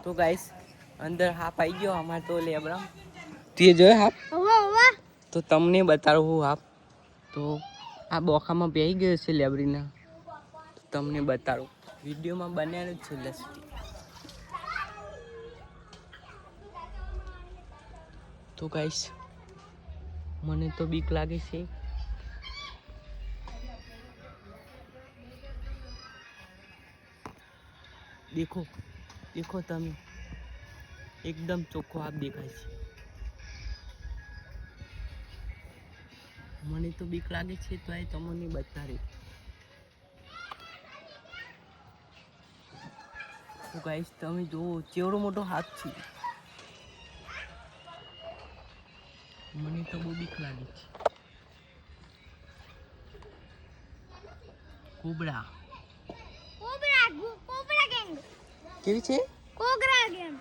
તો ગાઈસ અંદર હાપ આવી ગયો અમારે તો લેબડા તે જોયો હાપ તો તમને બતાડું હાપ તો આ બોખામાં બેસી ગયો છે લેબડીના તો તમને બતાડું વિડીયોમાં બન્યા જ છે લસ્ટી તો ગાઈસ મને તો બીક લાગે છે देखो देखो તમે एकदम ચોખ્ખો આપ દેખાય છે મને તો બીક લાગે છે તો આ તમને બતાડે તો ગાઈસ તમે જો કેવડો મોટો હાથ છે મને તો બહુ બીક લાગે છે કોબરા કોબરા ગેંગ કેવી છે કોબરા ગેંગ